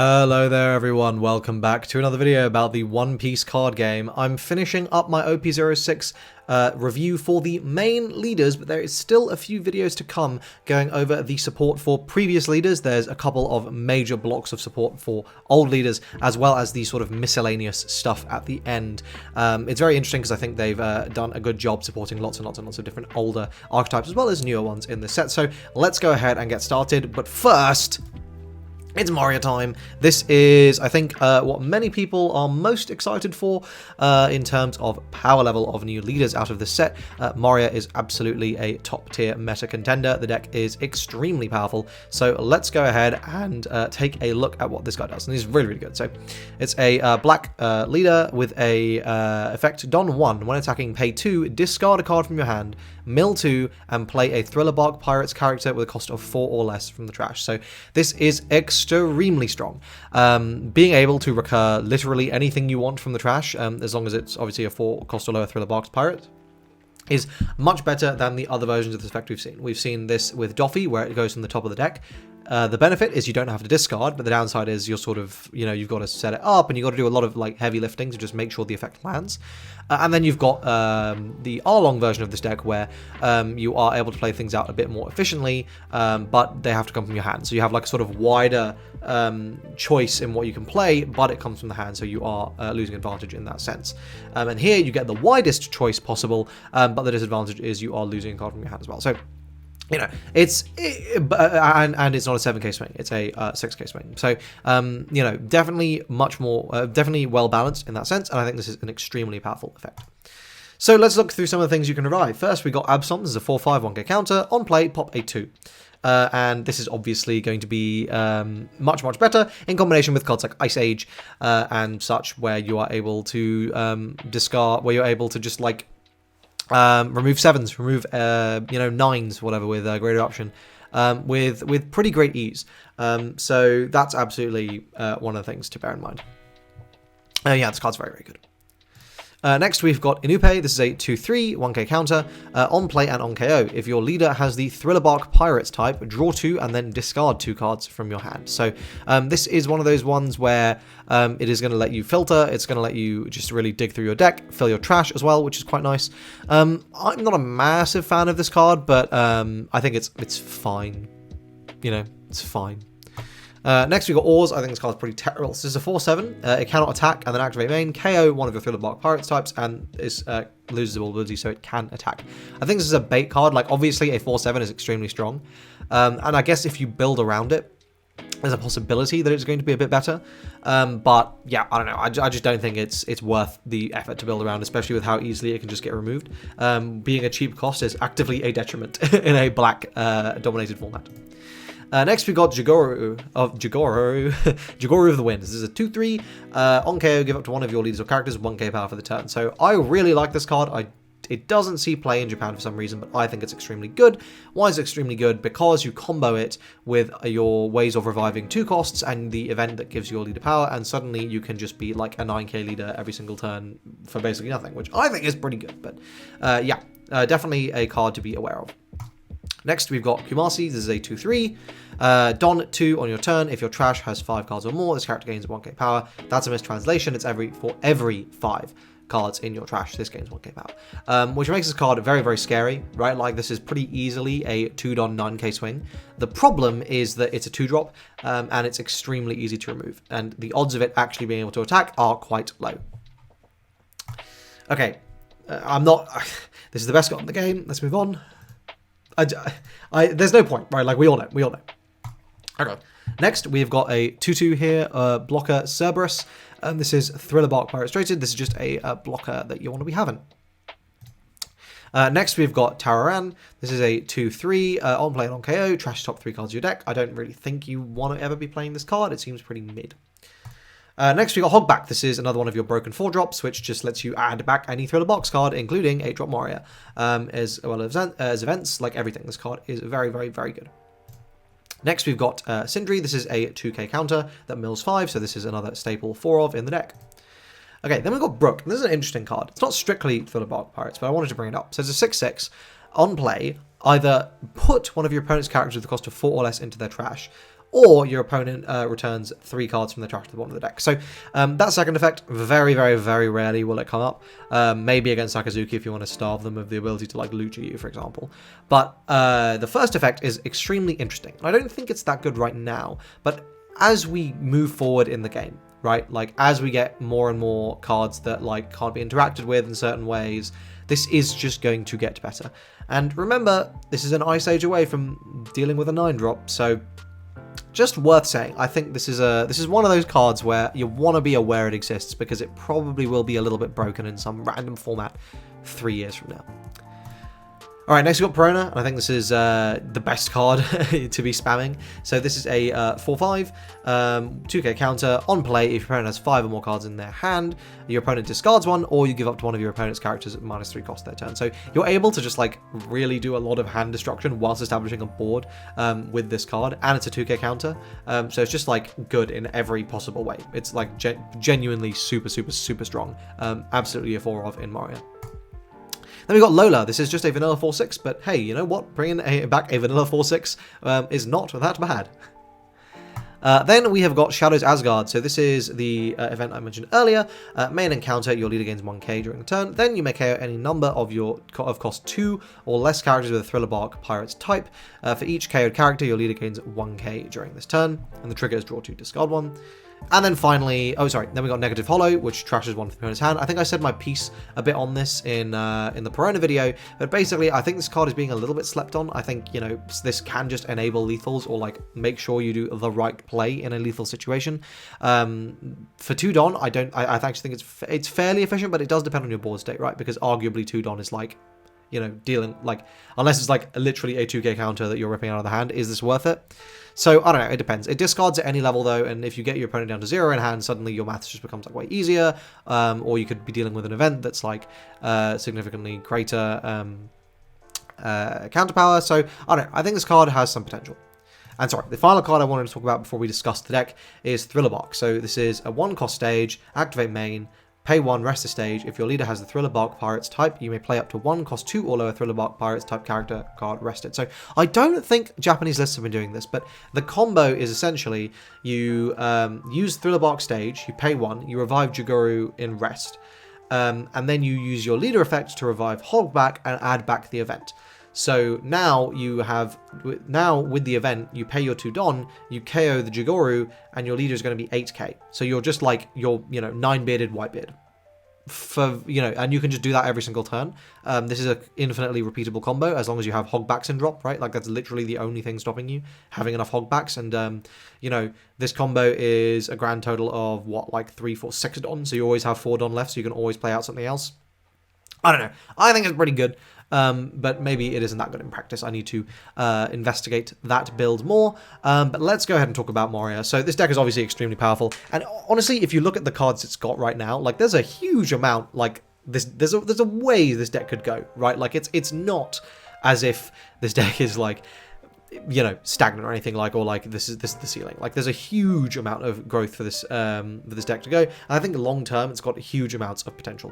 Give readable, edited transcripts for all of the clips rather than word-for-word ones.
Hello there everyone, welcome back to another video about the One Piece card game. I'm finishing up my OP06 review for the main leaders, but there is still a few videos to come going over the support for previous leaders. There's a couple of major blocks of support for old leaders, as well as the sort of miscellaneous stuff at the end. It's very interesting because I think they've done a good job supporting lots and lots and lots of different older archetypes, as well as newer ones in this set. So let's go ahead and get started, but first, it's Moria time. This is, I think, what many people are most excited for in terms of power level of new leaders out of this set. Moria is absolutely a top-tier meta contender. The deck is extremely powerful, so let's go ahead and take a look at what this guy does. And he's really, really good. So it's a black leader with a effect Don 1. When attacking, pay 2, discard a card from your hand, mill 2, and play a Thriller Bark Pirates character with a cost of 4 or less from the trash. So this is extremely strong. Being able to recur literally anything you want from the trash, as long as it's obviously a 4 cost or lower Thriller Barks Pirate, is much better than the other versions of this effect we've seen. We've seen this with Doffy, where it goes from the top of the deck. The benefit is you don't have to discard, but the downside is you're sort of, you've got to set it up and you've got to do a lot of like heavy lifting to just make sure the effect lands. And then you've got the Arlong version of this deck where you are able to play things out a bit more efficiently, but they have to come from your hand. So you have like a sort of wider choice in what you can play, but it comes from the hand, so you are losing advantage in that sense. And here you get the widest choice possible, but the disadvantage is you are losing a card from your hand as well. So and it's not a 7k swing, it's a 6k swing. So, definitely much more, definitely well balanced in that sense, and I think this is an extremely powerful effect. So let's look through some of the things you can revive. First, we got Absom. This is a 4/5 1k counter. On play, pop a 2. And this is obviously going to be much, much better in combination with cards like Ice Age and such, where you are able to discard, where you're able to just like remove 7s, remove 9s, whatever, with great eruption, with pretty great ease. So that's absolutely one of the things to bear in mind. Yeah, this card's very, very good. Next, we've got Inupe. This is a 2/3 1k counter. On play and on KO, if your leader has the Thriller Bark Pirates type, draw 2 and then discard 2 cards from your hand. So this is one of those ones where it is going to let you filter. It's going to let you just really dig through your deck, fill your trash as well, which is quite nice. I'm not a massive fan of this card, but I think it's fine. It's fine. Next we got Oars. I think this card's pretty terrible. This is a 4/7. It cannot attack and then activate main, KO one of your Thriller Bark Pirates types, and is loses its ability, so it can attack. I think this is a bait card. Like, obviously a 4/7 is extremely strong, and I guess if you build around it, there's a possibility that it's going to be a bit better. But yeah, I don't know. I just don't think it's worth the effort to build around, especially with how easily it can just get removed. Being a cheap cost is actively a detriment in a black dominated format. Next we got Gecko of the Wind. This is a 2/3 on KO. Give up to one of your leaders or characters 1k power for the turn. So I really like this card. It doesn't see play in Japan for some reason, but I think it's extremely good. Why is it extremely good? Because you combo it with your ways of reviving 2 costs and the event that gives your leader power, and suddenly you can just be like a 9k leader every single turn for basically nothing, which I think is pretty good. But yeah, definitely a card to be aware of. Next, we've got Kumasi. This is a 2/3. Don 2 on your turn. If your trash has 5 cards or more, this character gains 1k power. That's a mistranslation. It's for every 5 cards in your trash, this gains 1k power. Which makes this card very, very scary, right? Like, this is pretty easily a 2-Don 9k swing. The problem is that it's a 2-drop, and it's extremely easy to remove. And the odds of it actually being able to attack are quite low. Okay, this is the best card in the game. Let's move on. There's no point, right? Like, we all know. Okay. Next, we've got a 2/2 here, blocker Cerberus. This is Thriller Bark Pirates Traded. This is just a blocker that you want to be having. Next, we've got Tararan. This is a 2/3 on play and on KO. Trash top 3 cards of your deck. I don't really think you want to ever be playing this card. It seems pretty mid. Next, we got Hogback. This is another one of your broken 4-drops, which just lets you add back any Thriller Box card, including 8-drop Moria, as well as events, like everything. This card is very, very, very good. Next, we've got Sindri. This is a 2k counter that mills 5, so this is another staple 4 of in the deck. Okay, then we've got Brook. This is an interesting card. It's not strictly Thriller Bark Pirates, but I wanted to bring it up. So it's a 6/6. On play, either put one of your opponent's characters with the cost of 4 or less into their trash, or your opponent returns 3 cards from the trash to the bottom of the deck. So that second effect, very, very, very rarely will it come up. Maybe against Sakazuki if you want to starve them of the ability to like lucha you, for example. But the first effect is extremely interesting. I don't think it's that good right now, but as we move forward in the game, right, like as we get more and more cards that like can't be interacted with in certain ways, this is just going to get better. And remember, this is an Ice Age away from dealing with a 9-drop, so just worth saying. I think this is one of those cards where you want to be aware it exists, because it probably will be a little bit broken in some random format 3 years from now. Alright, next we've got Perona, and I think this is the best card to be spamming. So this is a 4/5, 2k counter. On play, if your opponent has 5 or more cards in their hand, your opponent discards one, or you give up to one of your opponent's characters at -3 cost their turn. So you're able to just like really do a lot of hand destruction whilst establishing a board with this card, and it's a 2k counter. So it's just like good in every possible way. It's like genuinely super, super, super strong. Absolutely a 4 of in Moria. Then we got Lola. This is just a vanilla 4/6, but hey, you know what? Bringing back a vanilla 4/6 is not that bad. Then we have got Shadows Asgard. So this is the event I mentioned earlier. Main encounter, your leader gains 1k during the turn. Then you may KO any number of cost 2 or less characters with a Thriller Bark Pirates type. For each KO'd character, your leader gains 1k during this turn. And the trigger is draw 2, discard 1. And then finally, then we got Negative Hollow, which trashes one from the opponent's hand. I think I said my piece a bit on this in the Perona video, but basically I think this card is being a little bit slept on. I think, you know, this can just enable lethals or like make sure you do the right play in a lethal situation. For 2 Don, I actually think it's fairly efficient, but it does depend on your board state, right? Because arguably 2 Don is like, you know, dealing like, unless it's like literally a 2k counter that you're ripping out of the hand, is this worth it? So, I don't know, it depends. It discards at any level, though, and if you get your opponent down to 0 in hand, suddenly your maths just becomes like way easier, or you could be dealing with an event that's like significantly greater counter power. So, I don't know, I think this card has some potential. And sorry, the final card I wanted to talk about before we discuss the deck is Thriller Bark. So this is a 1-cost stage, activate main, pay 1, rest the stage. If your leader has the Thriller Bark Pirates type, you may play up to 1, cost 2 or lower Thriller Bark Pirates type character card rested. So I don't think Japanese lists have been doing this, but the combo is essentially you use Thriller Bark stage, you pay 1, you revive Jiguru in rest, and then you use your leader effect to revive Hogback and add back the event. So now you have, with the event, you pay your 2 Don, you KO the Jigoro, and your leader is going to be 8k. So you're just like, you're, you know, 9-bearded Whitebeard. For, you know, and you can just do that every single turn. This is an infinitely repeatable combo, as long as you have Hogbacks in drop, right? Like, that's literally the only thing stopping you, having enough Hogbacks. And, you know, this combo is a grand total of, what, like 3, 4, 6 Don? So you always have 4 Don left, so you can always play out something else. I don't know. I think it's pretty good. But maybe it isn't that good in practice. I need to investigate that build more. But let's go ahead and talk about Moria. So this deck is obviously extremely powerful. And honestly, if you look at the cards it's got right now, like there's a huge amount, like there's a way this deck could go, right? Like it's not as if this deck is like, you know, stagnant or anything, like, or like this is the ceiling. Like there's a huge amount of growth for this deck to go. And I think long term it's got huge amounts of potential.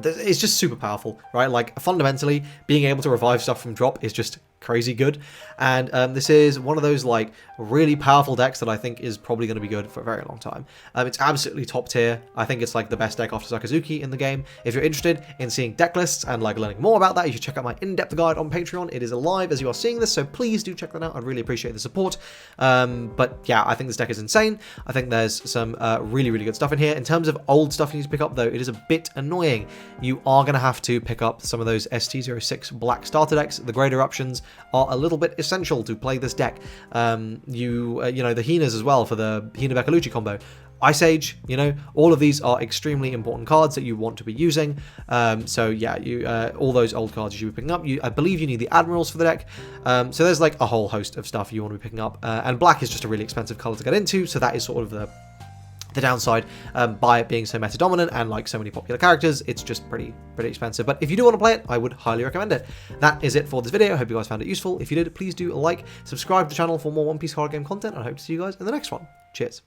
It's just super powerful, right? Like, fundamentally, being able to revive stuff from drop is just crazy good. And this is one of those, like, really powerful decks that I think is probably going to be good for a very long time. It's absolutely top tier. I think it's, like, the best deck after Sakazuki in the game. If you're interested in seeing deck lists and, like, learning more about that, you should check out my in-depth guide on Patreon. It is alive as you are seeing this, so please do check that out. I'd really appreciate the support. But, yeah, I think this deck is insane. I think there's some really, really good stuff in here. In terms of old stuff you need to pick up, though, it is a bit annoying. You are going to have to pick up some of those ST06 black starter decks. The great eruptions are a little bit essential to play this deck. You know, the Hinas as well for the Hina Beccalucci combo. Ice Age, you know, all of these are extremely important cards that you want to be using. So yeah, all those old cards you should be picking up. I believe you need the Admirals for the deck. So there's like a whole host of stuff you want to be picking up. And black is just a really expensive color to get into, so that is sort of the downside by it being so meta dominant and like so many popular characters. It's just pretty expensive, but if you do want to play it, I would highly recommend it. That is it for this video. I hope you guys found it useful. If you did, please do like, subscribe to the channel for more One Piece card game content, and I hope to see you guys in the next one. Cheers.